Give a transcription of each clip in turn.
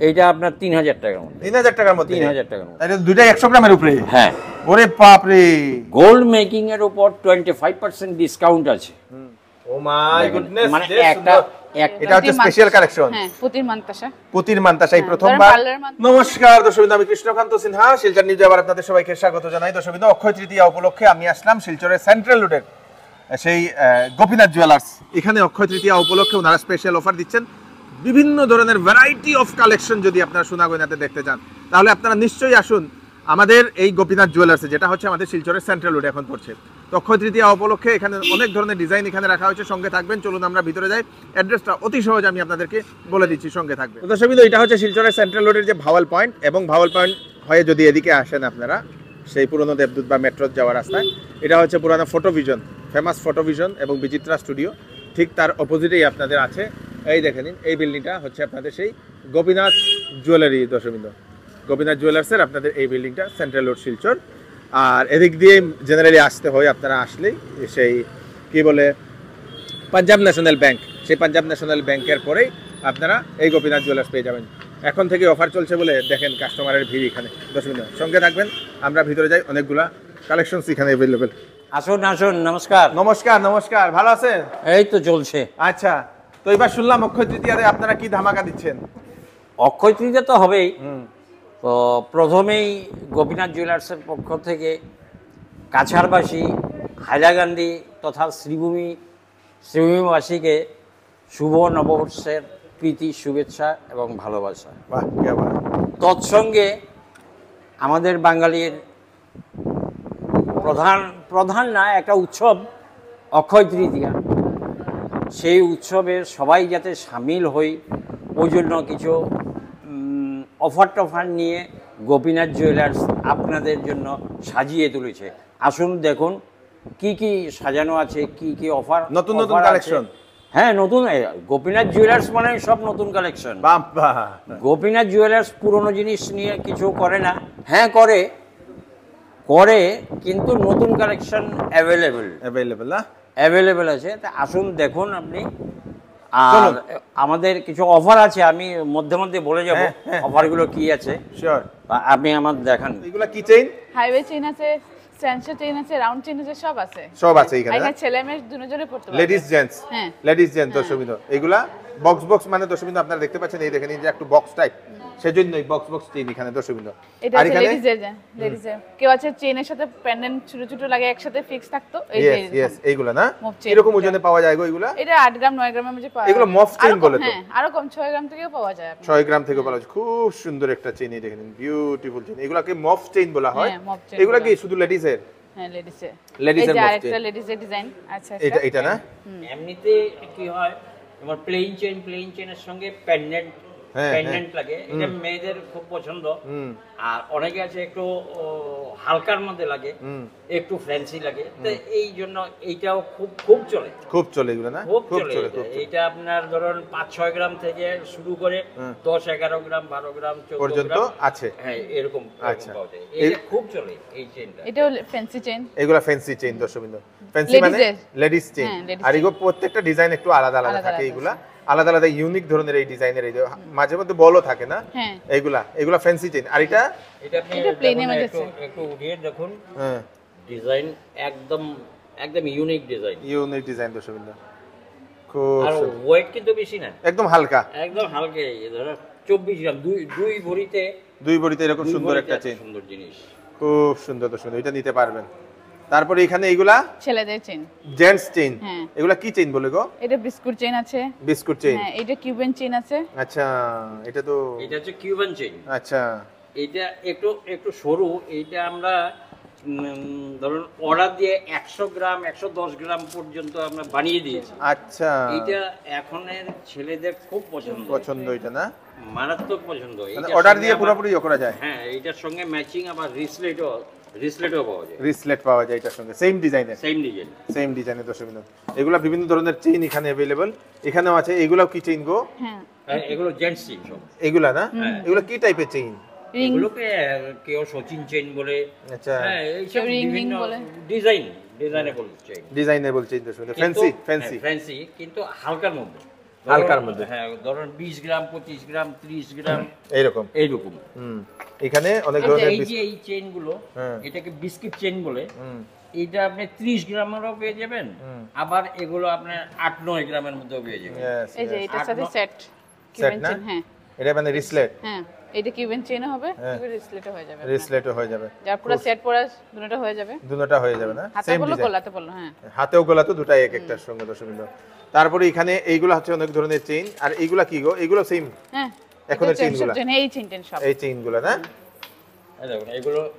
এইটা আপনার 3000 টাকার মধ্যে। 3000 টাকার মধ্যে? 3000 টাকার মধ্যে। তাহলে দুইটা 100 গ্রামের উপরে? হ্যাঁ। ওরে বাপ রে! গোল্ড মেকিং এর উপর 25% ডিসকাউন্ট আছে। ও মাই গুডনেস, মানে এটা হচ্ছে স্পেশাল কালেকশন। হ্যাঁ, পুতির মান্তাসা। পুতির মান্তাসা এই প্রথমবার। নমস্কার দর্শকবৃন্দ, আমি কৃষ্ণকান্ত সিনহা, শিলচর নিউজে আবার আপনাদের সবাইকে স্বাগত জানাই। দর্শকবৃন্দ, অক্ষয় তৃতীয়া উপলক্ষে আমি আসলাম শিলচরের সেন্ট্রাল রোডের সেই গোপীনাথ জুয়েলার্স। এখানে অক্ষয় তৃতীয়া উপলক্ষে ওনারা স্পেশাল অফার দিচ্ছেন। বিভিন্ন ধরনের ভ্যারাইটি অফ কালেকশন যদি আপনারা সোনাগয়নাতে দেখতে চান, তাহলে আপনারা নিশ্চয়ই আসুন আমাদের এই গোপীনাথ জুয়েলার্সে, যেটা হচ্ছে আমাদের শিলচরের সেন্ট্রাল রোডে এখন পড়ছে। তো অক্ষয় তৃতীয়া উপলক্ষে এখানে অনেক ধরনের ডিজাইন এখানে রাখা হয়েছে। সঙ্গে থাকবেন, চলুন আমরা ভিতরে যাই। অ্যাড্রেসটা অতি সহজ আমি আপনাদেরকে বলে দিচ্ছি, সঙ্গে থাকবেন। দর্শকবৃন্দ, এটা হচ্ছে শিলচরের সেন্ট্রাল রোডের যে ভাওয়াল পয়েন্ট, এবং ভাওয়াল পয়েন্ট হয়ে যদি এদিকে আসেন আপনারা সেই পুরনো দেবদূত বা মেট্রো যাওয়ার রাস্তায়, এটা হচ্ছে পুরানো ফটোভিশন, ফেমাস ফটোভিশন এবং বিচিত্রা স্টুডিও, ঠিক তার অপোজিটেই আপনাদের আছে। এই দেখে নিন, এই বিল্ডিংটা হচ্ছে আপনাদের সেই গোপীনাথ জুয়েলারি। দর্শকবৃন্দ, গোপীনাথ জুয়েলার্সের আপনাদের এই বিল্ডিংটা সেন্ট্রাল রোড শিলচর। আর এদিক দিয়ে জেনারেলি আসতে হয়, আপনারা আসলেই সেই কি বলে পাঞ্জাব ন্যাশনাল ব্যাংক, সেই পাঞ্জাব ন্যাশনাল ব্যাংকের পরেই আপনারা এই গোপীনাথ জুয়েলার্স পেয়ে যাবেন। এখন থেকে অফার চলছে বলে দেখেন কাস্টমারের ভিড় এখানে। দর্শকবৃন্দ, সঙ্গে থাকবেন, আমরা ভিতরে যাই। অনেকগুলা কালেকশনস এখানে অ্যাভেলেবেল। আসুন আসুন, নমস্কার। নমস্কার নমস্কার, ভালো আছেন? এই তো চলছে। আচ্ছা, তো এবার শুনলাম অক্ষয় তৃতীয়াতে আপনারা কি ধামাকা দিচ্ছেন? অক্ষয় তৃতীয়া তো হবেই। তো প্রথমেই গোপীনাথ জুয়েলার্সের পক্ষ থেকে কাছাড়বাসী, হাইলাকান্দি তথা শ্রীভূমিবাসীকে শুভ নববর্ষের প্রীতি, শুভেচ্ছা এবং ভালোবাসা। বাহ, কে বাহ। তৎসঙ্গে আমাদের বাঙালির প্রধান না একটা উৎসব অক্ষয় তৃতীয়া, সেই উৎসবে সবাই যাতে সামিল হই, ওই জন্য কিছু অফার টফার নিয়ে গোপীনাথ জুয়েলার্স আপনাদের জন্য সাজিয়ে তুলেছে। আসুন দেখুন কি কি সাজানো আছে, কি কি অফার, নতুন নতুন কালেকশন। হ্যাঁ, নতুন। গোপীনাথ জুয়েলার্স মানে সব নতুন কালেকশন। বাহ, গোপীনাথ জুয়েলার্স পুরনো জিনিস নিয়ে কিছু করে না। হ্যাঁ, করে কিন্তু নতুন কালেকশন অ্যাভেলেবেল আছে। তা আসুন দেখুন আপনি। আর আমাদের কিছু অফার আছে, আমি মধ্যে মধ্যে বলে যাব অফারগুলো কি আছে। শিওর, আপনি আমার দেখান। এগুলা কি চেইন? হাইওয়ে চেইন আছে, স্ট্যান্ডার্ড চেইন আছে, রাউন্ড চেইন আছে, সব আছে। সব আছে এখানে। এখানে ছেলে মেয়ে দুজনে পড়তে পারবে। Ladies gents. হ্যাঁ, লেডিস জেন্টস। দর্শকবৃন্দ, এগুলা বক্স মানে দর্শকবৃন্দ আপনারা দেখতে পাচ্ছেন, এই দেখেন, এই যে একটু বক্স টাইপ, সেজন্য এই বক্স চেইন এখানে দর্শকবৃন্দ। আর এখানে লেডিসের কেউ আছে চেইনের সাথে পেন্ডেন্ট ছোট ছোট লাগে, একসাথে ফিক্স থাকতো। এই যে ইয়েস, এইগুলা না এরকম ওজনে পাওয়া যায় গো এগুলা? এটা 8 গ্রাম 9 গ্রামের মধ্যে পাওয়া যায়। এগুলো মফ চেইন বলে তো? হ্যাঁ, আরো কম 6 গ্রাম থেকেও পাওয়া যায়। 6 গ্রাম থেকে পাওয়া যায়। খুব সুন্দর একটা চেইন, এই দেখেন, বিউটিফুল চেইন। এগুলাকে মফ চেইন বলা হয়। এগুলা কি শুধু লেডিসের? হ্যাঁ, লেডিসের মফ চেইন। একটা লেডিসের ডিজাইন আছে। এটা না এমনিতে কি হয়, তোমার প্লেন চেইনের সঙ্গে পেন্ডেন্ট লাগে, এটা মেয়েদের খুব পছন্দ। আর অনেকে আছে একটু হালকার মধ্যে লাগে, একটু ফ্যান্সি লাগে, তো এই জন্য এইটাও খুব চলে এগুলো না, খুব চলে। এটা আপনার ধরুন 5-6 গ্রাম থেকে শুরু করে 10-11 গ্রাম 12 গ্রাম পর্যন্ত আছে। হ্যাঁ, এরকম পাওয়া যায়। এটা খুব চলে এই চেইনটা। এটাও ফ্যান্সি চেইন। এগুলা ফ্যান্সি চেইন দর্শকবৃন্দ। ফ্যান্সি মানে লেডিস চেইন। আর এগুলো প্রত্যেকটা ডিজাইন একটু আলাদা আলাদা থাকে। এগুলা আলাদা আলাদা ইউনিক ধরনের এই ডিজাইনের, এই মাঝে মধ্যে বলও থাকে না, এগুলা ফ্যান্সি চেইন। আর এটা প্লেনের মধ্যে একটু উঠিয়ে দেখুন, ডিজাইন একদম ইউনিক ডিজাইন দর্শকবৃন্দ। খুব আর ওয়েট কিন্তু বেশি না, একদম হালকা এই ধরো 24 গ্রাম, দুই ভরিতে এরকম সুন্দর একটা চেইন, সুন্দর জিনিস, খুব সুন্দর দর্শকবৃন্দ। এটা নিতে পারবেন। তারপরে এখানে এগুলা ছেলেদের চেইন, জেন্টস চেইন। এগুলা কি চেইন বলে গো? এটা বিস্কুট চেইন আছে। Biscuit chain. হ্যাঁ, এটা কিউবান চেইন আছে। আচ্ছা, এটা হচ্ছে কিউবান চেইন। আচ্ছা, এটা একটু সরু। এইটা আমরা ধরুন অর্ডার দিয়ে 100 গ্রাম 110 গ্রাম পর্যন্ত আমরা বানিয়ে দিয়েছি। আচ্ছা, এটা এখনের ছেলেদের খুব পছন্দ। এটা না, মারাত্মক পছন্দ। অর্ডার দিয়ে পুরোপুরি করা যায়। হ্যাঁ, এইটার সঙ্গে ম্যাচিং আবার রিসলেটও পাওয়া যায়। রিসলেট পাওয়া যায় এটার সঙ্গে, সেম ডিজাইনের দর্শকবৃন্দ। এগুলা বিভিন্ন ধরনের চেইন এখানে अवेलेबल। এখানেও আছে। এগুলাও কি চেইন গো? হ্যাঁ, এগুলো জেন্টস চেইন সব। এগুলা না, এগুলা কি টাইপের চেইন? এগুলোকে কেউ সচিন চেইন বলে। আচ্ছা, হ্যাঁ, এইসব বিভিন্ন বলে। ডিজাইনেবল চেইন দর্শকবৃন্দ। ফ্যান্সি কিন্তু হালকার মধ্যে। হালকার মধ্যে। হ্যাঁ, ধরুন 20 গ্রাম, 25 গ্রাম, 30 গ্রাম এইরকম। এখানে অনেক ধরনের এই চেইন গুলো, এটাকে বিস্কিট চেইন বলে। এটা আপনি 30 গ্রামেরও পেয়ে যাবেন, আবার এগুলো আপনি 8-9 গ্রামের মধ্যেও পেয়ে যাবেন। এই যে এটার সাথে সেট চেইন, হ্যাঁ এটা মানে রিসলেট। হ্যাঁ, এটা কিউবেন চেইন হবে, রিসলেটও হয়ে যাবে। রিসলেটও হয়ে যাবে, যার পুরো সেট পড়া দুটোটা হয়ে যাবে। দুটোটা হয়ে যাবে না, সেম ডিজাইন। গোলাতে বললো, হ্যাঁ হাতেও গোলাতে দুটাই এক একটার সঙ্গে দশমিক। তারপরে এখানে এইগুলো হচ্ছে অনেক ধরনের চেইন। আর এইগুলা কি গো? এইগুলো সেম? হ্যাঁ, এখনের চেইনগুলো, এই চেইন সব, এই চেইনগুলো না? দেখুন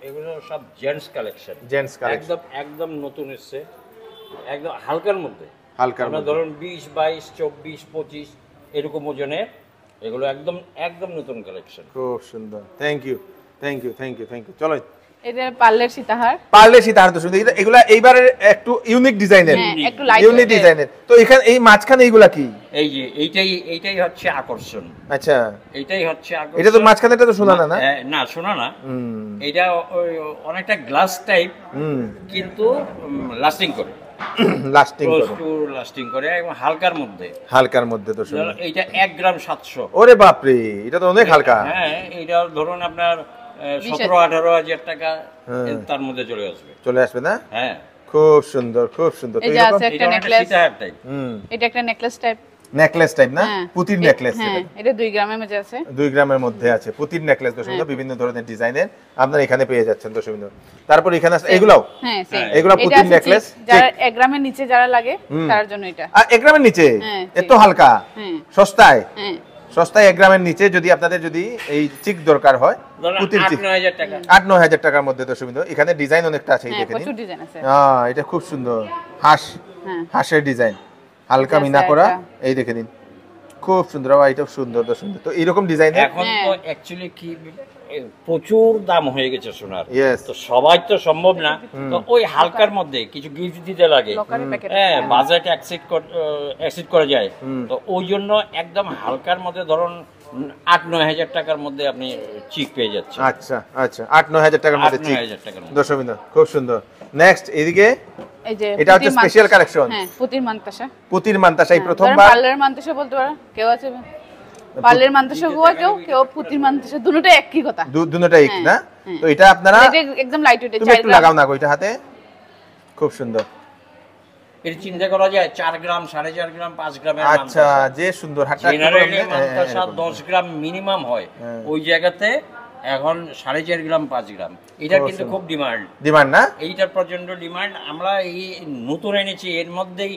এগুলো সব জেন্টস কালেকশন। জেন্টস কালেকশন একদম নতুন এসেছে, একদম হালকার মধ্যে। হালকার মধ্যে ধরুন 20, 22, 24, 25 এরকম ওজনের, এগুলো একদম নতুন কালেকশন। খুব সুন্দর, থ্যাংক ইউ। চলো, এটা পার্লের সীতাহার তো সুন্দর। এগুলা এইবারের একটু ইউনিক ডিজাইনের, একটু লাইট ইউনিক ডিজাইনের। তো এখানে এই মাঝখানে এইগুলা কি? এই যে এইটাই হচ্ছে আকর্ষণ। আচ্ছা, এইটাই হচ্ছে আকর্ষণ। এটা তো মাঝখানেটা তো সোনা না? না, সোনা না। এটা অনেকটা গ্লাস টাইপ, কিন্তু লাস্টিং করে। লাস্টিং করে এবং হালকার মধ্যে তো সুন্দর। এইটা 1 গ্রাম 700। ওরে বাপ রে, এটা তো অনেক হালকা। হ্যাঁ, এটা ধরুন আপনার 17-18 হাজার টাকা তার মধ্যে চলে আসবে না? হ্যাঁ, খুব সুন্দর। এই যে আছে একটা নেকলেস, এটা একটা নেকলেস টাইপ না? পুতির নেকলেস। হ্যাঁ, এটা 2 গ্রামের মধ্যে আছে, 2 গ্রামের মধ্যে আছে পুতির নেকলেস তো সুন্দর। বিভিন্ন ধরনের ডিজাইনের আপনারা এখানে পেয়ে যাচ্ছেন তো সুন্দর। তারপর এখানে আছে এগুলাও, হ্যাঁ এগুলা পুতির নেকলেস। যারা 1 গ্রামের নিচে যারা লাগে তার জন্য এটা। 1 গ্রামের নিচে এত হালকা, সস্তায় 1 গ্রামের নিচে যদি আপনাদের যদি এই চিক দরকার হয়, পুতির চিক 8-9 হাজার টাকার মধ্যে তো সুন্দর। এখানে ডিজাইন অনেকটা আছে, এই দেখেন। প্রচুর ডিজাইন আছে। এটা খুব সুন্দর, হাঁসের ডিজাইন, হালকা মিনা করা, এই দেখে নিন, খুব সুন্দর। এটাও সুন্দর তো সুন্দর। তো এরকম ডিজাইন এখন তো অ্যাকচুয়ালি কি প্রচুর দাম হয়ে গেছে সোনার, তো সবাই তো সম্ভব না। তো ওই হালকার মধ্যে কিছু গিফট দিতে লাগে, হ্যাঁ, বাজেট এক্সিড করে যায়। তো ওই জন্য একদম হালকার মধ্যে ধরুন 8-9 হাজার টাকার মধ্যে আপনি চিক পেয়ে যাচ্ছেন। আচ্ছা, 8-9 হাজার টাকার মধ্যে চিক, দশমিনা, খুব সুন্দর। নেক্সট এদিকে এই যে এটা হচ্ছে স্পেশাল কালেকশন। হ্যাঁ, পুতির মান্তাসা। এই প্রথমবার পার্লার মান্তাসা বলতে পারো, কেউ আছে পার্লার মান্তাসা গোয়া, কেউ পুতির মান্তাসা, দুটোটাই একই কথা, দুটোটাই এক না? তো এটা আপনারা একদম লাইট ওয়েট, তুমি একটু লাগাও না গো এটা হাতে, খুব সুন্দর। এর চিন্তা করা যায় 4 গ্রাম, 4.5 গ্রাম, 5 গ্রামের। আচ্ছা, যে সুন্দর হাতটা জেনারেলি মান্তাসা 10 গ্রাম মিনিমাম হয়, ওই জায়গাতে এখন 4.5 গ্রাম, 5 গ্রাম। এটা কিন্তু খুব ডিমান্ড না? এইটার প্রচন্ড ডিমান্ড। আমরা এই নতুন এনেছি, এর মধ্যেই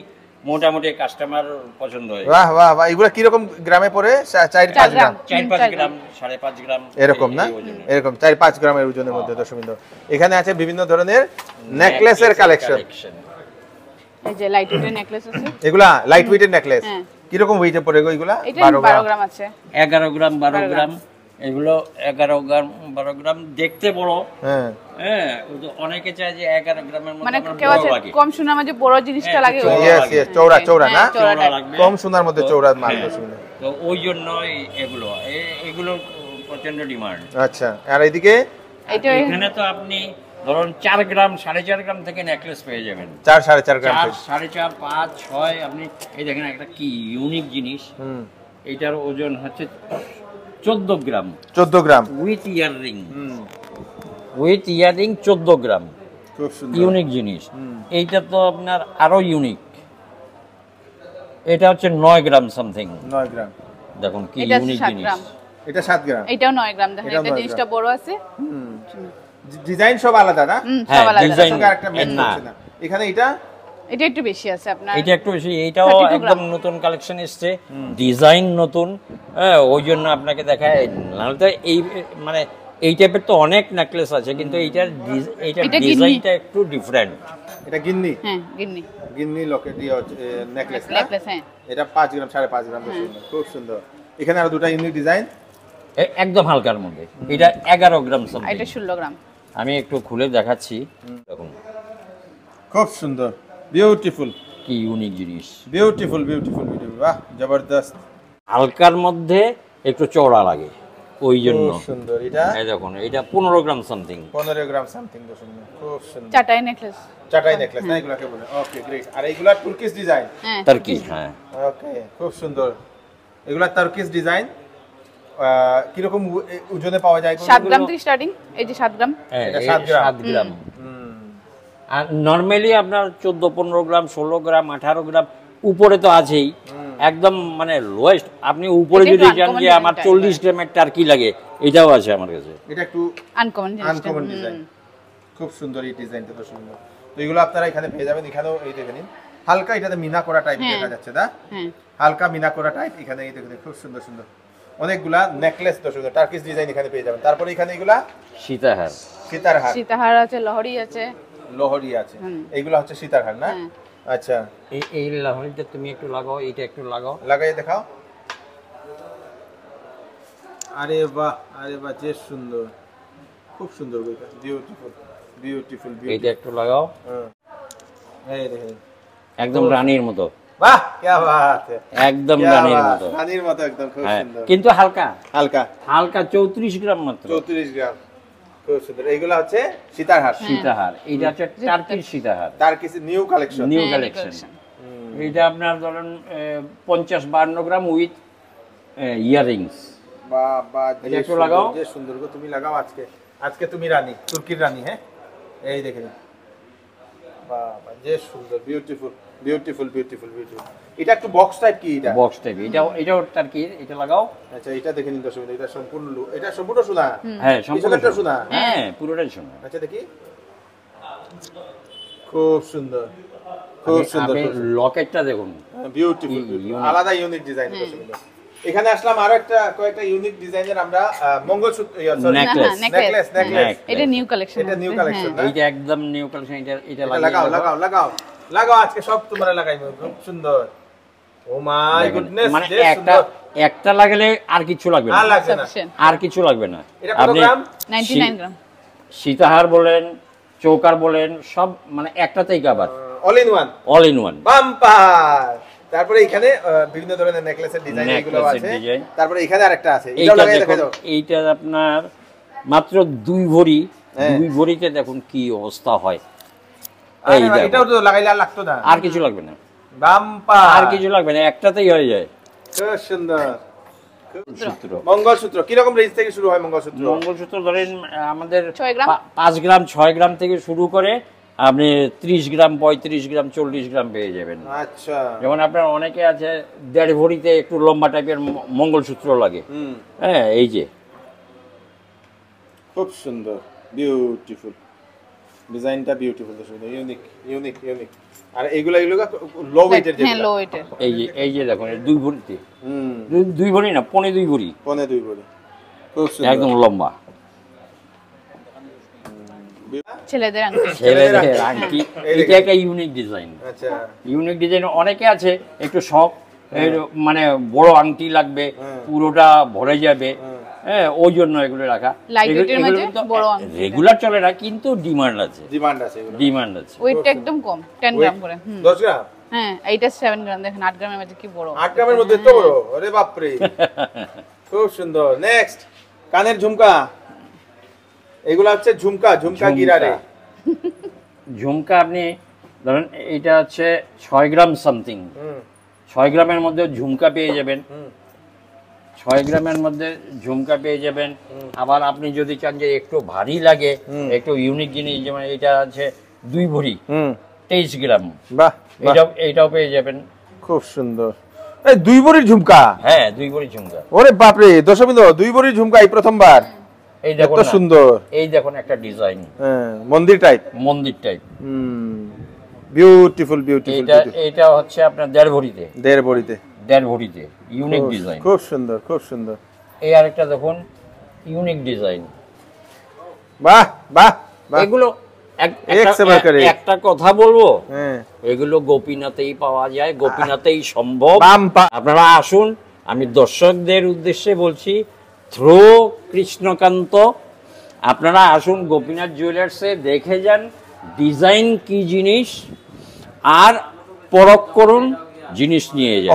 মোটামুটি কাস্টমার পছন্দ হয়। বাহ বাহ বাহ। এগুলা কি রকম গ্রামে পড়ে? 4-5 গ্রাম, 4-5 গ্রাম, 5.5 গ্রাম এরকম না? এরকম 4-5 গ্রামের ওজনের মধ্যে দশমিক। এখানে আছে বিভিন্ন ধরনের নেকলেসের কালেকশন। এই যে লাইট ওয়েটের নেকলেস আছে, এগুলা লাইট ওয়েটের নেকলেস। কি রকম ওয়েটে পড়ে গো এগুলা? 12 গ্রাম আছে, 11 গ্রাম, 12 গ্রাম। এগুলো 11 গ্রাম, 12 গ্রাম দেখতে বড়। হ্যাঁ, অনেকে চায় যে 11 গ্রামের মধ্যে, মানে কেউ আছে কম সোনার মধ্যে বড় জিনিসটা লাগে। চৌড়া না? কম সোনার মধ্যে চৌড়া মাল দশমিক। তো ওই জন্যই এগুলো প্রচন্ড ডিমান্ড। আচ্ছা, আর এইদিকে এখানে তো আপনি ধরুন 4 গ্রাম, 4.5 গ্রাম থেকে নেকলেস পেয়ে যাবেন। 4-4.5 গ্রাম, 4.5, 5, 6। আপনি এই দেখেন একটা কি ইউনিক জিনিস। এইটার ওজন হচ্ছে 14 গ্রাম। 14 গ্রাম উইথ ইয়াররিং 14 গ্রাম। খুব সুন্দর, ইউনিক জিনিস। এইটা তো আপনার আরো ইউনিক। এটা হচ্ছে 9 গ্রাম সামথিং। 9 গ্রাম, দেখুন কি ইউনিক জিনিস। এটা 7 গ্রাম, এটাও 9 গ্রাম। দেখেন এটা জিনিসটা বড় আছে, ডিজাইন সব আলাদা না? সব আলাদা, ডিজাইন একটা ম্যাচ করছে না। এখানে এটা একটু বেশি আছে আপনার, এটা একটু বেশি। এইটাও একদম নতুন কালেকশন এসেছে, ডিজাইন নতুন। হ্যাঁ, ওই জন্য আপনাকে দেখায়। নাহলে তো এই মানে এই টাইপের তো অনেক নেকলেস আছে, কিন্তু এইটার ডিজাইনটা একটু ডিফারেন্ট। এটা গিন্নি, হ্যাঁ গিন্নি লকেট নেকলেস। হ্যাঁ, এটা 5 গ্রাম, 5.5 গ্রাম, খুব সুন্দর। এখানে আরো দুটো ইউনিক ডিজাইন, একদম হালকার মধ্যে। এটা 11 গ্রাম সামথিং, এটা 16 গ্রাম। আমি একটু খুলে দেখাচ্ছি। দেখুন খুব সুন্দর, বিউটিফুল, কি ইউনিক জিনিস। বিউটিফুল, বাহ, জবরদস্ত। হালকার মধ্যে একটু চওড়া লাগে, ওই জন্য সুন্দর। এটা এই দেখুন, এটা 15 গ্রাম সামথিং, 15 গ্রাম সামথিং। খুব সুন্দর, চাটাই নেকলেস না? এগুলাকে বলে। ওকে, গ্রেট। আর এইগুলা তুর্কিশ ডিজাইন, তার কি? হ্যাঁ, ওকে, খুব সুন্দর। এগুলা টার্কিশ ডিজাইন। কিরকম ওজনে পাওয়া যায়? 7 গ্রাম থেকে স্টার্টিং। এই যে 7 গ্রাম, এটা 7 গ্রাম। 7 গ্রাম। আর নরমালি আপনার 14 15 গ্রাম 16 গ্রাম 18 গ্রাম উপরে তো আছেই। একদম মানে লোয়েস্ট আপনি উপরে যদি চান যে আমার 40 গ্রামের টার্কি লাগে, এটাও আছে আমার কাছে। এটা একটু আনকমন ডিজাইন, খুব সুন্দর এই ডিজাইনটা, তো সুন্দর। তো এগুলো আপনারা এখানে পেয়ে যাবেন। এখানেও এই দেখেন হালকা এটাতে মিনা করা টাইপ দেখা যাচ্ছে, না? হালকা মিনা করা টাইপ। এখানে এই দেখেন খুব সুন্দর সুন্দর অনেকগুলা নেকলেস, তো সুন্দর টার্কিশ ডিজাইন এখানে পেয়ে যাবেন। তারপরে এখানে এগুলা সীতাহার সীতাহার আছে, লহরি আছে। এইগুলা হচ্ছে সীতাহার, না? আচ্ছা, এই লহরিটা তুমি একটু লাগাও, এটা একটু লাগাও, লাগাই দেখাও। আরে বাহ, আরে বাহ, যে সুন্দর, খুব সুন্দর, বিউটিফুল বিউটিফুল। এটা একটু লাগাও। এই দেখেন একদম রানীর মতো। বাহ, কি বাত, একদম রানীর মতো, রানীর মতো একদম, খুব সুন্দর। কিন্তু হালকা হালকা হালকা 34 গ্রাম মাত্র। 34 গ্রাম, খুব সুন্দর। এইগুলা হচ্ছে সীতাহার। এটা হচ্ছে টার্কির সীতাহার, টার্কিশ নিউ কালেকশন। এটা আপনার ধরেন 50-52 গ্রাম উইথ ইয়াররিংস। বাবা, এটা একটু লাগাও। যে সুন্দর গো, তুমি লাগাও। আজকে তুমি রানী, তুর্কির রানী। হ্যাঁ, এই দেখেন, বাবা যে সুন্দর, বিউটিফুল বিউটিফুল বিউটিফুল বিউটিফুল। এটা একটু বক্স টাইপ, কি এটা? Box type. এটাও টার্কির। এটা লাগাও। আচ্ছা, এটা দেখে নিন দর্শক, এটা সম্পূর্ণ সোনা। হ্যাঁ, সম্পূর্ণ সোনা। হ্যাঁ, পুরোটাই সোনা। আচ্ছা, দেখি, খুব সুন্দর, খুব সুন্দর। লকেটটা দেখুন, বিউটিফুল, আলাদা ইউনিক ডিজাইন। এখানে আসলাম আরো কয়েকটা ইউনিক ডিজাইনের আমরা মঙ্গলসূত্র, নেকলেস। এটা নিউ কালেকশন। এটা নিউ কালেকশন, না? এটা একদম নিউ কালেকশন। এটা লাগাও লাগাও লাগাও লাগাও, আজকে সব তোমরা লাগাইবো, খুব সুন্দর। ও মাই গুডনেস, মানে একটা লাগালে আর কিছু লাগবে না, আর কিছু লাগবে না। এটা কত গ্রাম? 99 গ্রাম। সীতাহার বলেন, চৌকার বলেন, সব মানে একটাতেই cover, all in one bumper. তারপরে এখানে বিভিন্ন ধরনের নেকলেসের ডিজাইন এগুলো আছে। তারপরে এখানে আরেকটা আছে, এটাও লাগাই দেখাই দাও। এইটা আপনার মাত্র 2 ভরি। 2 ভরিতে দেখুন কি অবস্থা হয়। এই দেখো, এটাও তো লাগাইলে আর লাগতো না, আর কিছু লাগবে না, বাম্পার, আর কিছু লাগবে না, একটাতেই হয়ে যায়। খুব সুন্দর। মঙ্গলসূত্র কি রকম রেঞ্জ থেকে শুরু হয়? মঙ্গলসূত্র ধরেন আমাদের 6 গ্রাম, 5 গ্রাম 6 গ্রাম থেকে শুরু করে আপনি 30 গ্রাম 35 গ্রাম 40 গ্রাম পেয়ে যাবেন। আচ্ছা, যেমন আপনার অনেকে আছে 1.5 ভরিতে একটু লম্বা টাইপের মঙ্গলসূত্র লাগে। হ্যাঁ, এই যে খুব সুন্দর, বিউটিফুল ডিজাইনটা, বিউটিফুল, ইউনিক ইউনিক ইউনিক। আর এইগুলা লো ওয়েটের, হ্যাঁ লো ওয়েটের। এই যে দেখুন 2 ভরিতে, 2 ভরি না, 2.5 ভরি, খুব সুন্দর, একদম লম্বা। ছেলেদের আংটি। এটা একটা ইউনিক ডিজাইন। আচ্ছা, ইউনিক ডিজাইন। অনেকে আছে একটু শখ, মানে বড় আংটি লাগবে, পুরোটা ভরে যাবে, হ্যাঁ, ওই জন্য এগুলো রাখা। রেগুলার চলে না, কিন্তু ডিমান্ড আছে। ওয়েটটা একদম কম, 10 গ্রাম করে। 10 গ্রাম? হ্যাঁ, এইটা 7 গ্রাম। দেখেন 8 গ্রামের মধ্যে কি বড়। 8 গ্রামের মধ্যে তো বড়, আরে বাপ রে, খুব সুন্দর। নেক্সট, কানের ঝুমকা। এগুলা হচ্ছে ঝুমকা গিরারে। ঝুমকা আপনি ধরেন এটা হচ্ছে 6 গ্রাম সামথিং। 6 গ্রামের মধ্যে ঝুমকা পেয়ে যাবেন। 6 গ্রামের মধ্যে ঝুমকা পেয়ে যাবেন। আবার আপনি যদি চান যে একটু ভারী লাগে, একটু ইউনিক জিনিস, যেমন এটা আছে 2 ভরি 23 গ্রাম। বাহ, এইটাও পেয়ে যাবেন। খুব সুন্দর। এই 2 ভরির ঝুমকা? হ্যাঁ, 2 ভরি ঝুমকা। ওরে বাপ রে, দর্শকবৃন্দ, 2 ভরির ঝুমকা এই প্রথমবার। এই দেখুন, কত সুন্দর। এই দেখুন একটা ডিজাইন, হ্যাঁ, মন্দির টাইপ। Beautiful beautiful. এটা হচ্ছে আপনার 1.5 ভরিতে। 1.5 ভরিতে ইউনিক ডিজাইন, খুব সুন্দর, খুব সুন্দর। এই আরেকটা দেখুন, ইউনিক ডিজাইন। বাহ বাহ, এগুলো একটা কথা বলবো, এগুলো গোপীনাথেই পাওয়া যায়, গোপীনাথেই সম্ভব। আপনারা আসুন, আমি দর্শকদের উদ্দেশ্যে বলছি, থ্রো কৃষ্ণকান্ত, আপনারা আসুন গোপীনাথ জুয়েলার্সে, দেখে যান ডিজাইন কি জিনিস, আর পরখ করুন, জিনিস নিয়ে যান।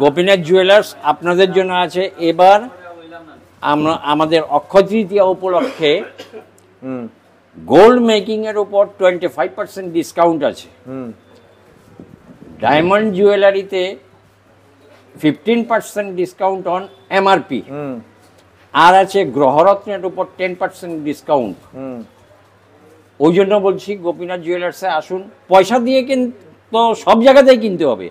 গোপীনাথ জুয়েলার্স আপনাদের জন্য আছে এবার আমাদের অক্ষয় তৃতীয়া উপলক্ষে গোল্ড মেকিং এর উপর 25% ডিসকাউন্ট আছে। ডায়মন্ড জুয়েলারিতে 15% ডিসকাউন্ট অন এমআরপি, আর আছে গ্রহরত্নের উপর 10% ডিসকাউন্ট। ওই জন্য বলছি গোপীনাথ জুয়েলার্সে আসুন। পয়সা দিয়ে কিন্তু সব জায়গাতেই কিনতে হবে,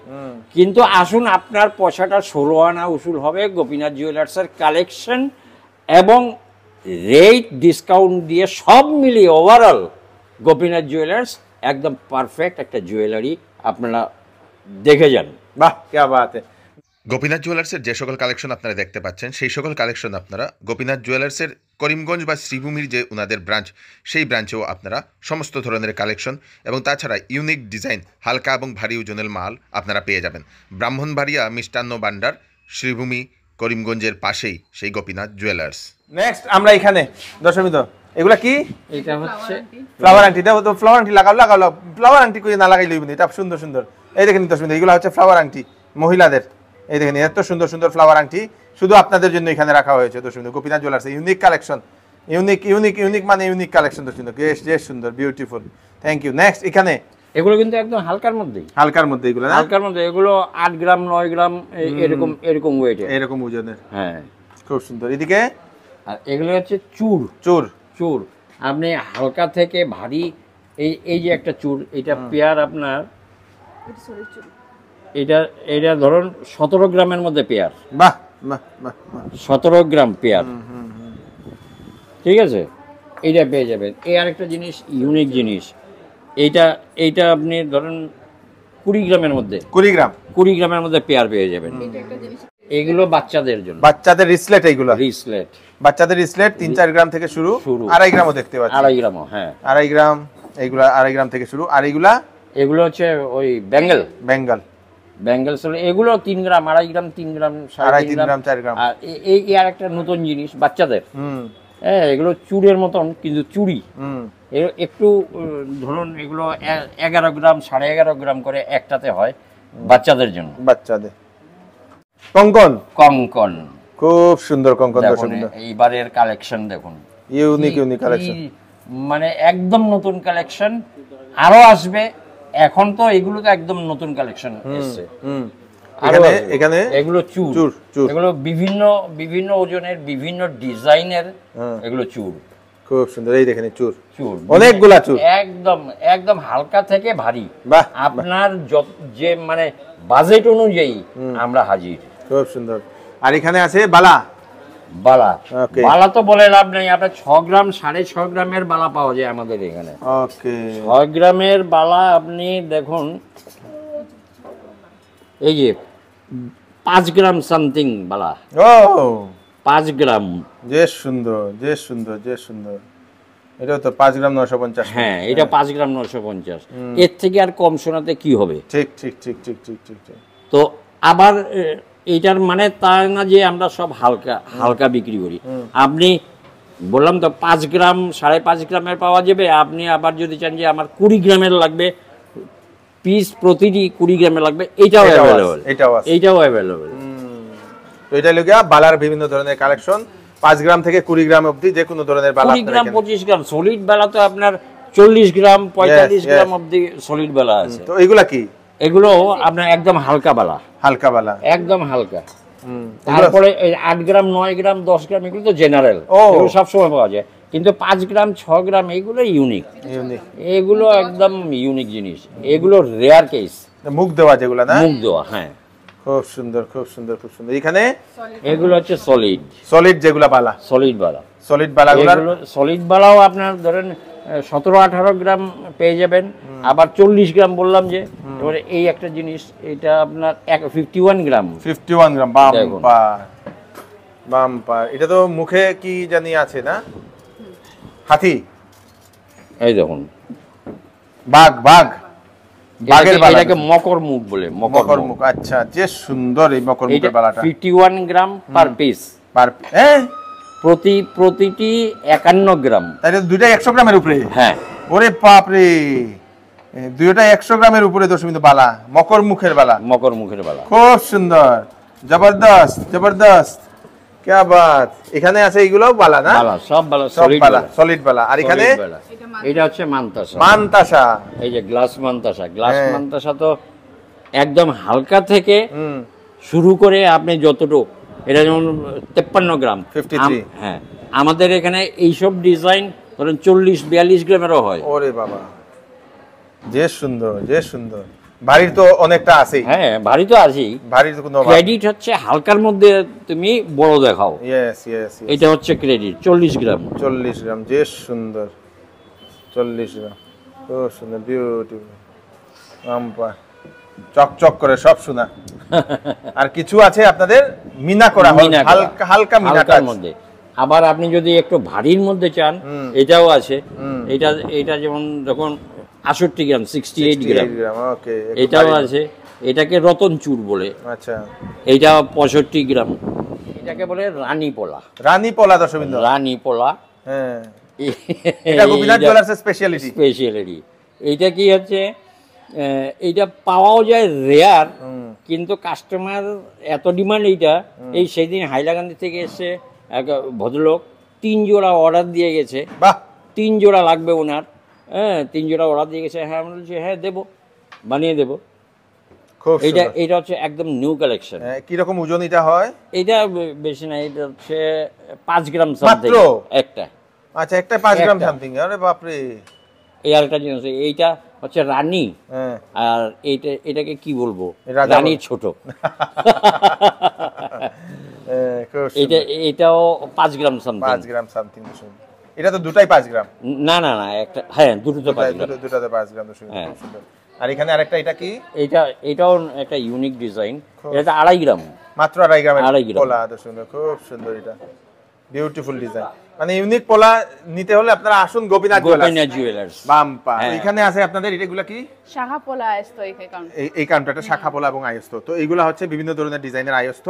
কিন্তু আসুন আপনার পয়সাটা 16 আনা উসুল হবে গোপীনাথ জুয়েলার্সের কালেকশন এবং রেট ডিসকাউন্ট দিয়ে সব মিলিয়ে ওভারঅল গোপীনাথ জুয়েলার্স একদম পারফেক্ট একটা জুয়েলারি আপনারা দেখে যান। বাহ, क्या बात है। গোপীনাথ জুয়েলার্সের যে সকল কালেকশন আপনারা দেখতে পাচ্ছেন সেই সকল কালেকশন আপনারা গোপীনাথ জুয়েলার্সের করিমগঞ্জ বা শ্রীভূমির যে ওনাদের ব্রাঞ্চ, সেই ব্রাঞ্চেও আপনারা সমস্ত ধরনের কালেকশন এবং তাছাড়া ইউনিক ডিজাইন, হালকা এবং ভারী ওজনের মাল আপনারা পেয়ে যাবেন। ব্রাহ্মণবাড়িয়া মিষ্টান্ন ভান্ডার, শ্রীভূমি, করিমগঞ্জের পাশেই সেই গোপীনাথ জুয়েলার্স। নেক্সট আমরা এখানে দশমিত, এগুলা কি? এটা হচ্ছে ফ্লাওয়ার আংটি। দেখো তো ফ্লাওয়ার আংটি লাগাও, ফ্লাওয়ার আংটি করে না লাগাই লইবেন, এটা সুন্দর সুন্দর। এই দেখেন দশমিত, এগুলো হচ্ছে ফ্লাওয়ার আংটি মহিলাদের। এই দেখেন এত সুন্দর সুন্দর ফ্লাওয়ার আংটি শুধু আপনাদের জন্য এখানে রাখা হয়েছে দশমিত। Gopinath jewellers unique collection, unique মানে ইউনিক কালেকশন দশমিত। বেশ সুন্দর, বিউটিফুল, থ্যাংক ইউ। নেক্সট এখানে এগুলো কিন্তু একদম হালকার মধ্যেই, হালকার মধ্যে এগুলো না? হালকার মধ্যে, এগুলো 8 গ্রাম 9 গ্রাম এরকম ওয়েটে, এরকম ওজনের। হ্যাঁ, খুব সুন্দর। এদিকে আর এগুলো হচ্ছে চূড়। আপনি হালকা থেকে ভারী, এই যে একটা চূড়, এটা পেয়ার আপনার, এটা ধরুন 17 গ্রামের মধ্যে পেয়ার। বাহ, 17 গ্রাম পেয়ার, ঠিক আছে, এইটা পেয়ে যাবেন। এই আরেকটা জিনিস, ইউনিক জিনিস, এইটা আপনি ধরুন 20 গ্রামের মধ্যে, 20 গ্রামের মধ্যে পেয়ার পেয়ে যাবেন। এগুলো বাচ্চাদের জন্য, বাচ্চাদের রিসলেট, এইগুলো রিসলেট, বাচ্চাদের রিসলেট 3-4 গ্রাম থেকে শুরু, 2.5 গ্রামও দেখতে পাচ্ছি। 2.5 গ্রামও, হ্যাঁ 2.5 গ্রাম, এইগুলা 2.5 গ্রাম থেকে শুরু। আর এগুলো হচ্ছে ওই বেঙ্গল এগুলো 3 গ্রাম 2.5 গ্রাম 3 গ্রাম 3.5 গ্রাম 4 গ্রাম। আর এই আর একটা নতুন জিনিস বাচ্চাদের, হ্যাঁ, এগুলো চুড়ের মতন কিন্তু চুড়ি, একটু ধরুন এগুলো 11 গ্রাম 11.5 গ্রাম করে একটাতে হয় বাচ্চাদের জন্য। বাচ্চাদের কঙ্কন খুব সুন্দর কঙ্কন। এইবারের কালেকশন দেখুন, ইউনিক কালেকশন, মানে একদম নতুন কালেকশন, আরো আসবে। এখন তো এগুলো তো একদম নতুন কালেকশন এসেছে। এখানে এগুলো চূড়, এগুলো বিভিন্ন ওজনের, বিভিন্ন ডিজাইনের, এগুলো চূড় খুব সুন্দর। এই দেখেন চূড়, অনেকগুলা চূড়, একদম হালকা থেকে ভারী। আপনার যে মানে বাজেট অনুযায়ী আমরা হাজির। খুব সুন্দর। আর এখানে আছে বালা তো বলে লাভ নেই, আপনার 6 গ্রাম 6.5 গ্রামের বালা পাওয়া যায় আমাদের এখানে। 6 গ্রামের বালা আপনি দেখুন, এই যে 5 গ্রাম সামথিং বালা, 5 গ্রাম, যে সুন্দর। এটা তো 5 গ্রাম 950। হ্যাঁ, এটা 5 গ্রাম 950। এর থেকে আর কম শোনাতে কি হবে? ঠিক। তো আবার এইটার মানে তা না যে আমরা সব হালকা বিক্রি করি। আপনি বললাম তো 5 গ্রাম 5.5 গ্রামের পাওয়া যাবে। আপনি আবার যদি চান যে আমার 20 গ্রামের লাগবে, পিস প্রতিটি 20 গ্রামের লাগবে, এইটাও অ্যাভেলেবল। তো এটা লগিয়া বালার বিভিন্ন ধরনের কালেকশন, 5 গ্রাম থেকে 20 গ্রাম অবধি যে কোনো ধরনের বালা, 20 গ্রাম 25 গ্রাম সলিড বালা তো আপনার 40 গ্রাম 45 গ্রাম অবধি সলিড বালা আছে। তো এগুলা কি? এগুলো আপনার একদম হালকা বালা, একদম হালকা। তারপরে 8 গ্রাম 9 গ্রাম 10 গ্রাম এগুলো তো জেনারেল, এগুলো সবসময় পাওয়া যায়। কিন্তু 5 গ্রাম 6 গ্রাম এগুলো ইউনিক, এগুলো একদম ইউনিক জিনিস। এগুলো রেয়ার কেস, মুখ দেওয়া যেগুলো না, মুখ দেওয়া, হ্যাঁ, খুব সুন্দর। এখানে এগুলো হচ্ছে সলিড যেগুলো বালা, সলিড বালাও আপনার ধরেন 17-18 গ্রাম পেয়ে যাবেন। আবার 40 গ্রাম বললাম যে, এবারে এই একটা জিনিস, এটা আপনার 51 গ্রাম। বাম্পার। এটা তো মুখে কি জানি আছে না, হাতি, এই দেখুন বাঘের বালা, এটাকে মকর মুখ বলে, মকর মুখ। আচ্ছা, যে সুন্দর এই মকর মুখের বালাটা। 51 গ্রাম পার পিস, প্রতিটি 51 গ্রাম। তাহলে দুইটা 100 গ্রামের উপরে? হ্যাঁ। ওরে বাপ রে, দুইটা 100 গ্রামের উপরে দশমিত বালা, মকর মুখের বালা। খুব সুন্দর, জবরদস্ত, क्या बात। এখানে আছে এইগুলো বালা না? সব বালা, সলিড বালা। আর এখানে এটা হচ্ছে মানতাসা, এই যে গ্লাস মানতাসা তো একদম হালকা থেকে শুরু করে আপনি যতটুকু, এটা যেমন 53 গ্রাম 53 হ্যাঁ, আমাদের এখানে এইসব ডিজাইন ধরেন 40-42 গ্রামেরও হয়। ওরে বাবা, যে সুন্দর, যে সুন্দর। ভারীর তো অনেকটা আছে। হ্যাঁ, ভারী তো আছেই। ভারীর কোনো ক্রেডিট হচ্ছে হালকার মধ্যে তুমি বড় দেখাও। ইয়েস ইয়েস, এটা হচ্ছে ক্রেডিট 40 গ্রাম। 40 গ্রাম, যে সুন্দর, 40 গ্রাম, খুব সুন্দর, বিউটিফুল, আমপা চকচক করে সব সোনা। আর কিছু আছে আপনাদের মিনা করা, হালকা হালকা মিনা কাজ মধ্যে। আবার আপনি যদি একটু ভারীর মধ্যে চান, এটাও আছে। এটা যেমন যখন 68 গ্রাম 68 গ্রাম, ওকে, এটাও আছে। এটাকে রতন চূড় বলে। আচ্ছা, এইটা 65 গ্রাম। এটাকে বলে রানী পোলা। রানী পোলা দশবিন্দু, রানী পোলা। হ্যাঁ, এটা গোপীনাথ জুয়েলার্সের স্পেশালিটি। স্পেশালিটি এইটা কি হচ্ছে, এইটা পাওয়াও যায় রেয়ার, কিন্তু কাস্টমার এত ডিমান্ড এইটা। এই সেদিন হাইলাকান্দি থেকে এসে এক ভদ্রলোক 3 জোড়া অর্ডার দিয়ে গেছে। বাহ, 3 জোড়া লাগবে ওনার। হ্যাঁ, 3 জোড়া অর্ডার দিয়ে গেছে। হ্যাঁ, আমরা বলছি হ্যাঁ দেবো, বানিয়ে দেবো। খুব এটা হচ্ছে একদম নিউ কালেকশন। কি রকম ওজন এটা হয়? এটা বেশি না, এটা হচ্ছে 5 গ্রাম সামথিং একটা। আচ্ছা, একটা 5 গ্রাম সামথিং। আরে বাপ রে। এই আরেকটা জিনিস, এইটা হচ্ছে রানী। আর এটাকে কি বলবো, রানী ছোট। এটাও 5 গ্রাম সামথিং। 5 গ্রাম সামথিং। এটা তো দুটাই 5 গ্রাম। না না না, একটা, হ্যাঁ দুটো তো 5 গ্রাম। দুটাতে 5 গ্রাম। আর এখানে আরেকটা, এটা কি? এটাও একটা ইউনিক ডিজাইন। এটা 2.5 গ্রাম, মাত্র 2.5 গ্রাম। 2.5 গ্রাম পোলা তো সুন্দর, খুব সুন্দর। এটা বিউটিফুল ডিজাইন। মানে ইউনিক পোলা নিতে হলে আপনারা আসুন গোপীনাথ জুয়েলার্স বাম্পা। এখানে আছে আপনাদের এগুলা কি? শাখা পোলা আয়স্ত। এই কাউন্টারটা শাখা পোলা এবং আয়স্ত। তো এইগুলা হচ্ছে বিভিন্ন ধরনের ডিজাইনের আয়স্ত,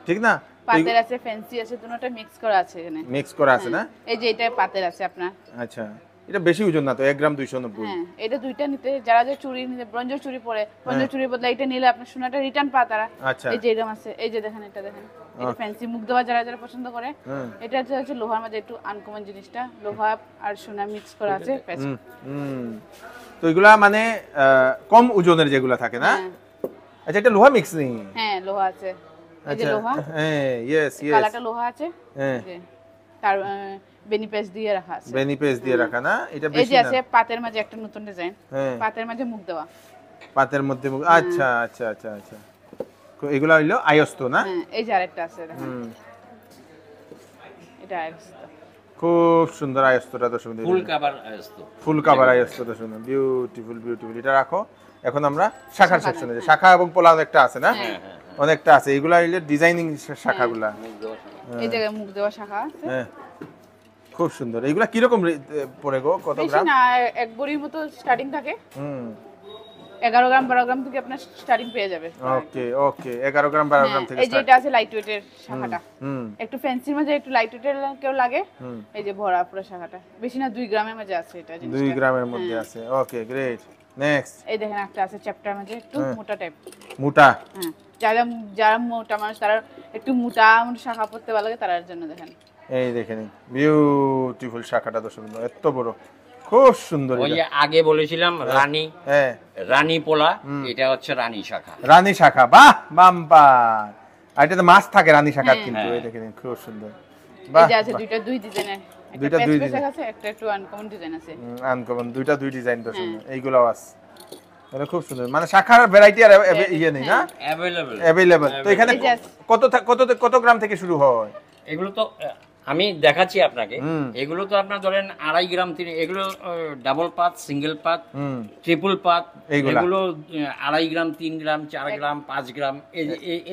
ঠিক না? পাতের আছে, ফ্যান্সি আছে, দুটোটা মিক্স করা আছে এখানে। মিক্স করা আছে না? এই যে এটা পাতের আছে আপনার। আচ্ছা, এটা বেশি ওজন না তো, 1 গ্রাম 290। হ্যাঁ, এটা দুইটা নিতে, যারা যে চুড়ি নিতে, ব্রোঞ্জের চুড়ি পরে, ব্রোঞ্জের চুড়ির বদলে এটা নিলে আপনার সোনাটা রিটার্ন পায় তারা। আচ্ছা, এই যে এরকম আছে, এই যে দেখেন, এটা দেখেন, এটা ফ্যান্সি মুখ দেওয়া, যারা যারা পছন্দ করে। এটা হচ্ছে লোহার মধ্যে একটু আনকমন জিনিসটা, লোহা আর সোনা মিক্স করা আছে। তো এগুলা মানে কম ওজনের যেগুলা থাকে না? আচ্ছা, এটা লোহা মিক্স নেই? হ্যাঁ, লোহা আছে। এই যে লোহা, হ্যাঁ, ইয়েস ইয়েস, কালারটা লোহা আছে। হ্যাঁ, তার বেনি পেজ দিয়ে রাখা আছে। বেনি পেজ দিয়ে রাখা না? এটা বেশি না। এই যে আছে পাতের মাঝে একটা নতুন ডিজাইন, পাতের মাঝে মুখ দেওয়া। পাতের মধ্যে মুখ, আচ্ছা আচ্ছা আচ্ছা আচ্ছা। এগুলা হইলো আয়স্ত না? হ্যাঁ, এই যে আরেকটা আছে দেখেন, এটা আয়স্ত। খুব সুন্দর আয়স্তটা তো সুন্দর, ফুল কভার আয়স্ত। ফুল কভার আয়স্ত তো সুন্দর, বিউটিফুল বিউটিফুল। এটা রাখো। এখন আমরা শাখার সেকশনে যাই। শাখা এবং পোলা অনেকটা আছে না? অনেকটা আছে। এগুলা হইলো ডিজাইনিং শাখাগুলা। এই জায়গায় মুখ দেওয়া শাখা আছে। হ্যাঁ, খুব সুন্দর। এইগুলা কি রকম পড়ে গো? কত গ্রাম? বেশি না, এক বড়ির মতো স্টার্টিং থাকে। 11 গ্রাম 12 গ্রাম থেকে আপনার স্টার্টিং পেয়ে যাবে। ওকে ওকে, 11 গ্রাম 12 গ্রাম থেকে। এই যে এটা আছে লাইট ওয়েটের শাখাটা, একটু ফ্যান্সির মধ্যে একটু লাইট ওয়েটের কেউ লাগে। এই যে ভরা পুরো শাখাটা, বেশি না 2 গ্রামের মধ্যে আছে এটা জিনিসটা। 2 গ্রামের মধ্যে আছে। ওকে, গ্রেট। নেক্সট এই দেখেন একটা আছে চ্যাপ্টার মধ্যে একটু মোটা টাইপ। মোটা? হ্যাঁ, যারা মোটা মানুষ, তারা একটু মোটা শাখা পড়তে ভালো লাগে, তার জন্য দেখেন। এই দেখেন বিউটিফুল শাখাটা তো সুন্দর, এত বড়, খুব সুন্দর। ওই যে আগে বলেছিলাম রানী, হ্যাঁ, রানী পোলা, এটা হচ্ছে রানী শাখা। রানী শাখা, বাহ, বাম্পা। আর এটাতে মাছ থাকে রানী শাখা, কিন্তু এই দেখেন খুব সুন্দর। এই যে আছে দুইটা দুই ডিজাইনের, দুইটা দুই ডিজাইন আছে, একটা একটু আনকমন ডিজাইন আছে। আনকমন, দুইটা দুই ডিজাইন তো সুন্দর। এইগুলোও আছে, এটা খুব সুন্দর। মানে শাখার ভ্যারাইটি আর ইয়ে নেই না? अवेलेबल। তো এখানে কত গ্রাম থেকে শুরু হয়? এগুলো তো আমি দেখাচ্ছি আপনাকে। এগুলো তো আপনার ধরেন 2.5 গ্রাম, এগুলো ডাবল পাত, সিঙ্গেল পাত, ট্রিপল পাত, এগুলো 2.5 গ্রাম, 3 গ্রাম, 4 গ্রাম, 5 গ্রাম,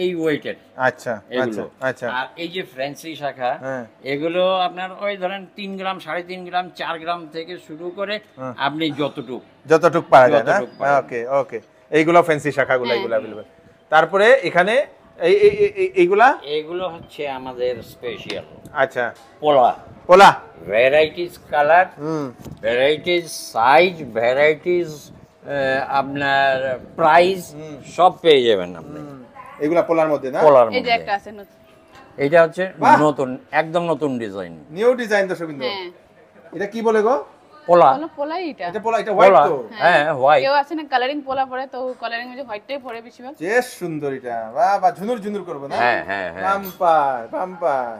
এই ওয়েটের। আচ্ছা আচ্ছা আচ্ছা। আর এই যে ফ্যান্সি শাখা, এগুলো আপনার ওই ধরেন 3 গ্রাম, 3.5 গ্রাম, 4 গ্রাম থেকে শুরু করে আপনি যতটুক পারা যায় না? ওকে ওকে, এইগুলো ফ্যান্সি শাখাগুলো, এগুলো अवेलेबल। তারপরে এখানে এইগুলো হচ্ছে আমাদের স্পেশাল। আচ্ছা, পোলা varieties colour, varieties size, varieties আপনার প্রাইস সব পেয়ে যাবেন আপনি এগুলা পোলার মধ্যে না? পোলার এই যে একটা আছে নতুন, এটা হচ্ছে নতুন, একদম নতুন ডিজাইন, নিউ ডিজাইন তো সুবিন্দর। এটা কি বলে গো? পোলা পোলাই এটা। এটা পোলা, এটা হোয়াইট তো? হ্যাঁ হোয়াইট। কেউ আছে না কালারিং পোলা পরে, তো কালারিং মধ্যে হোয়াইটটাই পরে বেশিরভাগ। বেশ সুন্দর এটা, বাহ বাহ, ঝুনুর ঝুনুর করবে না? হ্যাঁ হ্যাঁ হ্যাঁ। Pumper pumper.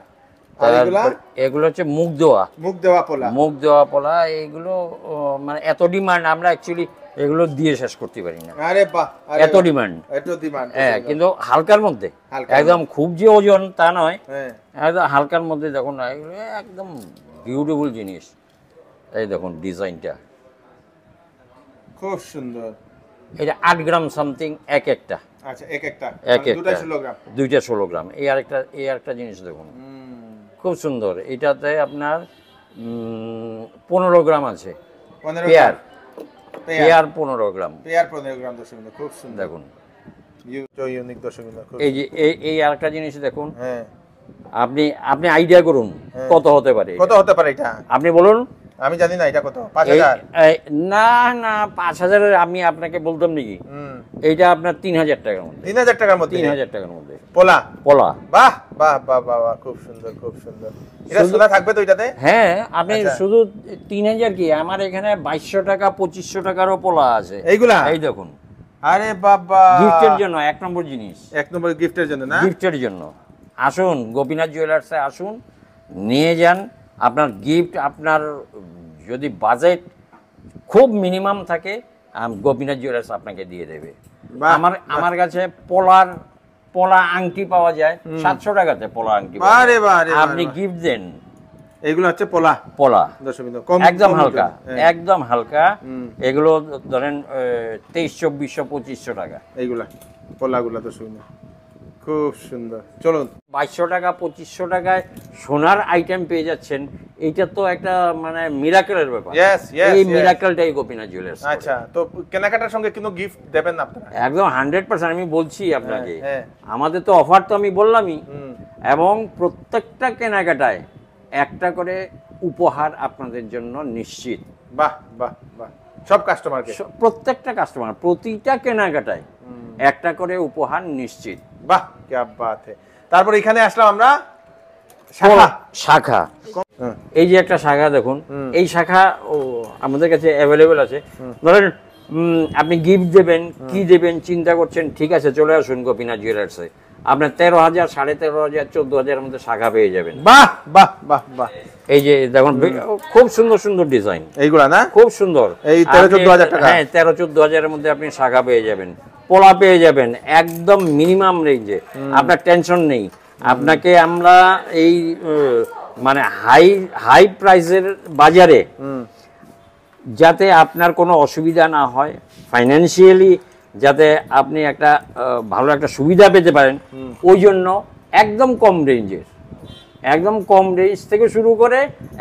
আর এগুলা এগুলো হচ্ছে মুখ দেওয়া, মুখ দেওয়া পোলা। মুখ দেওয়া পোলা। এগুলো মানে এত ডিমান্ড, আমরা অ্যাকচুয়ালি এগুলো দিয়ে শেষ করতে পারি না। আরে বাহ, এত ডিমান্ড। এত ডিমান্ড। হ্যাঁ, কিন্তু হালকার মধ্যে, একদম খুব যে ওজন তা নয়, একদম হালকার মধ্যে। দেখুন এগুলো একদম বিউটিফুল জিনিস। এই দেখুন ডিজাইনটা খুব সুন্দর। এটা 8 গ্রাম সামথিং এক একটা। আচ্ছা, এক একটা দুইটা 16 গ্রাম। দুইটা 16 গ্রাম। এই আরেকটা জিনিস দেখুন, খুব সুন্দর। এটাতে আপনার 15 গ্রাম আছে। পেয়ার 15 গ্রাম। পেয়ার 15 গ্রাম দর্শক, খুব সুন্দর। দেখুন ইউনিক দর্শক। এই যে এই আরেকটা জিনিস দেখুন। হ্যাঁ, আপনি আইডিয়া করুন কত হতে পারে। কত হতে পারে এটা আপনি বলুন। আমি জানি না এটা কত। 5000? না না, 5000 আমি আপনাকে বলতাম নাকি। এইটা আপনার 3000 টাকার মধ্যে। 3000 টাকার মধ্যে? 3000 টাকার মধ্যে পোলা। পোলা। বাহ বাহ বাহ বাহ, খুব সুন্দর খুব সুন্দর। এটা সোনা থাকবে তো এটাতে? হ্যাঁ, আপনি শুধু 3000 কি, আমার এখানে 2200 টাকা 2500 টাকারও পোলা আছে। এইগুলা এই দেখুন। আরে বাবা, গিফটের জন্য এক নম্বর জিনিস। এক নম্বর গিফটের জন্য না? গিফটের জন্য আসুন, গোপীনাথ জুয়েলার্সে আসুন, নিয়ে যান আপনার গিফট। আপনার যদি বাজেট খুব মিনিমাম থাকে, গোপীনাথ জুয়েলার্স আপনাকে দিয়ে দেবে। আমার কাছে পোলা আংটি পাওয়া যায় 700 টাকাতে। পোলা আংটি আপনি গিফট দেন। এগুলো হচ্ছে পোলা। পোলা একদম হালকা, একদম হালকা। এগুলো ধরেন 2300 2400 2500 টাকা। এইগুলা পোলাগুলা তো সুন্দর, খুব সুন্দর। চলুন, 2200 টাকা 2500 টাকায় সোনার আইটেম পেয়ে যাচ্ছেন। এইটা তো একটা মানে মিরাকেলের ব্যাপার। এই মিরাকেলটাই গোপীনাথ জুয়েলার্স। আচ্ছা, তো কেনাকাটার সঙ্গে কিন্তু গিফট দেবেন না আপনারা? একদম 100% আমি বলছি আপনাকে। আমাদের তো অফার তো আমি বললামই, এবং প্রত্যেকটা কেনাকাটায় একটা করে উপহার আপনাদের জন্য নিশ্চিত। বাহ বাহ বাহ, সব কাস্টমারকে? প্রত্যেকটা কাস্টমার, প্রতিটা কেনাকাটায় একটা করে উপহার নিশ্চিত। বাহ, কি বাত है। তারপর এখানে আসলাম আমরা শাখা। এই যে একটা শাখা দেখুন, এই শাখা আমাদের কাছে অ্যাভেলেবেল আছে। ধরেন আপনি গিফট দেবেন, কি দেবেন চিন্তা করছেন, ঠিক আছে চলে আসুন গোপীনাথ জুয়েলার্সে। আপনার 13,000 13,500 14,000 এর মধ্যে শাখা পেয়ে যাবেন। বাহ বাহ বাহ বাহ। এই যে দেখুন খুব সুন্দর সুন্দর ডিজাইন এইগুলা না? খুব সুন্দর। এই 13-14,000 টাকা? হ্যাঁ, 13-14,000 এর মধ্যে আপনি শাখা পেয়ে যাবেন, পোলা পেয়ে যাবেন একদম মিনিমাম রেঞ্জে। আপনার টেনশন নেই। আপনাকে আমরা এই মানে হাই প্রাইসের বাজারে যাতে আপনার কোনো অসুবিধা না হয়, ফাইন্যান্সিয়ালি যাতে আপনি একটা ভালো একটা সুবিধা পেতে পারেন, ওই জন্য একদম কম রেঞ্জের, একদম কম রেঞ্জ থেকে শুরু করে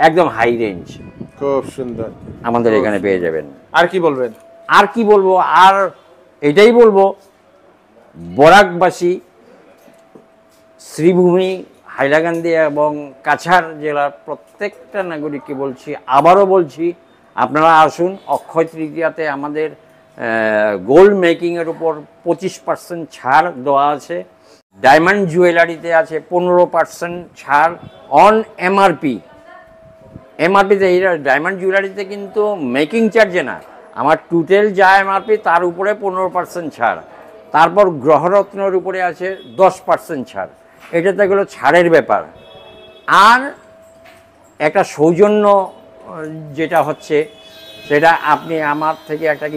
একদম হাই রেঞ্জ খুব সুন্দর আমাদের এখানে পেয়ে যাবেন। আর কি বলবেন? আর কি বলবো, আর এটাই বলবো, বরাকবাসী, শ্রীভূমি, হাইলাকান্দি এবং কাছাড় জেলার প্রত্যেকটা নাগরিককে বলছি, আবারও বলছি, আপনারা আসুন। অক্ষয় তৃতীয়াতে আমাদের গোল্ড মেকিংয়ের উপর 25% ছাড় দেওয়া আছে। ডায়মন্ড জুয়েলারিতে আছে 15% ছাড় অন এমআরপি। এমআরপিতে এই ডায়মন্ড জুয়েলারিতে কিন্তু মেকিং চার্জে না, আমার টোটাল যা এমআরপি তার উপরে 15% ছাড়। তারপর গ্রহরত্নের উপরে আছে 10% ছাড়। এটাতে গেলো ছাড়ের ব্যাপার। আর একটা সৌজন্য যেটা হচ্ছে, সেটা আপনি আমার থেকে একটা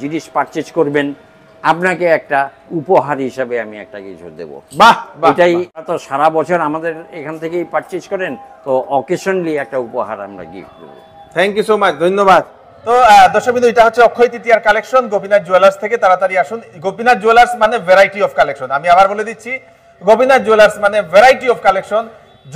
জিনিস পারচেজ করবেন, আপনাকে একটা উপহার হিসাবে আমি একটা কিছু দেবো। বাহ, এটাই তো সারা বছর আমাদের এখান থেকেই পারচেজ করেন, তো অকেশনলি একটা উপহার আমরা গিফট দেবো। থ্যাংক ইউ সো মাচ, ধন্যবাদ। তো দর্শকবৃন্দ, এটা হচ্ছে অক্ষয় তৃতীয়ার কালেকশন গোপীনাথ জুয়েলার্স থেকে। তাড়াতাড়ি আসুন। গোপীনাথ জুয়েলার্স মানে ভ্যারাইটি অফ কালেকশন। আমি আবার বলে দিচ্ছি, গোপীনাথ জুয়েলার্স মানে ভ্যারাইটি অফ কালেকশন।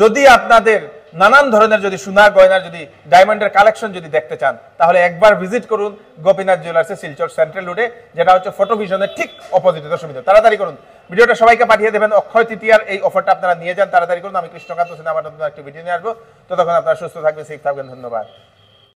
যদি আপনাদের নানান ধরনের যদি সোনা গয়নার যদি ডায়মন্ডের কালেকশন যদি দেখতে চান, তাহলে একবার ভিজিট করুন গোপীনাথ জুয়েলার্সে, শিলচর সেন্ট্রাল রোডে, যেটা হচ্ছে ফটোভিশনের ঠিক অপোজিটে। দর্শকবৃন্দ, তাড়াতাড়ি করুন, ভিডিওটা সবাইকে পাঠিয়ে দেবেন। অক্ষয় তৃতীয়ার এই অফারটা আপনারা নিয়ে যান, তাড়াতাড়ি করুন। আমি কৃষ্ণকান্ত সিনহা আবার নতুন একটি ভিডিও নিয়ে আসবো। ততক্ষণ আপনারা সুস্থ থাকবেন, সেফ থাকবেন। ধন্যবাদ।